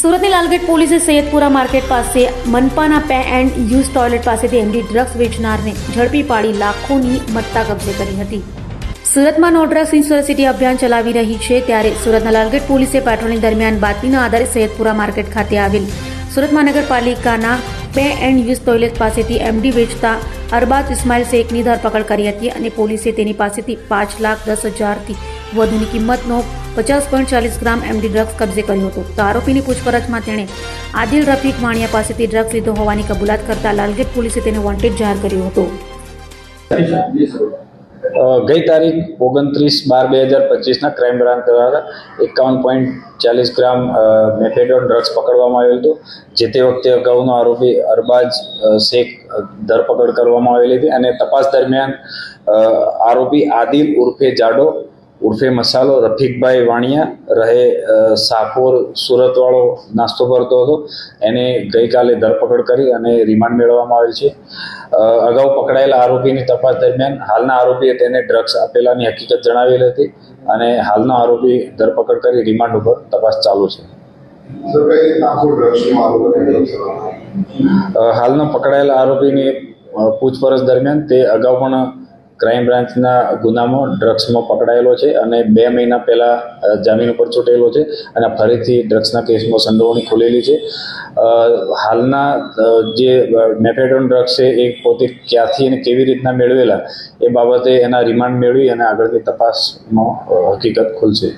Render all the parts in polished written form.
સુરતની લાલગેટ પોલીસે સૈયદપુરા માર્કેટ પાસે મનપાના પે એન્ડ યુઝ ટોયલેટ પાસેથી એમડી ડ્રગ્સ વેચનારને ઝડપી પાડી લાખોની મત્તા કબજે કરી હતી. સુરતમાં no drugs in Surat city અભિયાન ચલાવી રહી છે ત્યારે સુરતના લાલગેટ પોલીસે પેટ્રોલિંગ દરમિયાન બાતમીના આધારે સૈયદપુરા માર્કેટ ખાતે આવેલ સુરત મહાનગરપાલિકાના પે એન્ડ યુઝ ટોયલેટ પાસેથી એમડી વેચતા અરબાઝ ઇસ્માઇલ શેખની ધરપકડ કરી હતી અને પોલીસે તેની પાસેથી 5,10,000થી વધુની કિંમતનો 50.40 ગ્રામ એમડી ડ્રગ્સ કબજે કર્યો હતો. તો આરોપીની પૂછપરછમાં તેણે આદિલ રફીક વાણિયા પાસેથી ડ્રગ્સ લીધો હોવાની કબૂલાત કરતા લાલગેટ પોલીસે તેને વોન્ટેડ જાહેર કર્યો હતો. ગઈ તારીખ 29/12/2025 ક્રાઇમ બ્રાન્ચ દ્વારા 51.40 ગ્રામ મેફેડોન ડ્રગ્સ પકડવામાં આવ્યું હતું. જે તે વખતે અગાઉનો આરોપી અરબાઝ શેખ ધરપકડ કરવામાં આવેલી હતી અને તપાસ દરમિયાન આરોપી આદિલ ઉર્ફે જાડો ઉર્ફે મસાલો રફીકભાઈ વાણિયા રહે સાફોર સુરતવાળો નાસ્તો કરતો હતો. એને ગઈકાલે ધરપકડ કરી અને રિમાન્ડ મેળવવામાં આવેલ છે. અગાઉ પકડાયેલા આરોપીની તપાસ દરમિયાન હાલના આરોપીએ તેને ડ્રગ્સ આપેલાની હકીકત જણાવેલ હતી અને હાલનો આરોપી ધરપકડ કરી રિમાન્ડ ઉપર તપાસ ચાલુ છે. હાલનો પકડાયેલા આરોપીની પૂછપરછ દરમિયાન તે અગાઉ પણ ક્રાઇમ બ્રાન્ચના ગુનામાં ડ્રગ્સમાં પકડાયેલો છે અને 2 મહિના પહેલાં જામીન ઉપર છૂટેલો છે અને ફરીથી ડ્રગ્સના કેસમાં સંડોવણી ખોલેલી છે. હાલના જે મેફેડોન ડ્રગ્સ છે એ પોતે ક્યાંથી અને કેવી રીતના મેળવેલા એ બાબતે એના રિમાન્ડ મેળવી અને આગળની તપાસમાં હકીકત ખુલશે.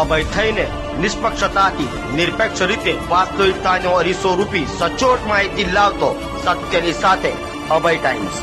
અભય થઈને નિષ્પક્ષતાથી નિરપેક્ષ રીતે વાસ્તવિકતાનો અરીસો રૂપી સચોટ માહિતી લાવતો સત્યની સાથે અભય ટાઈમ્સ.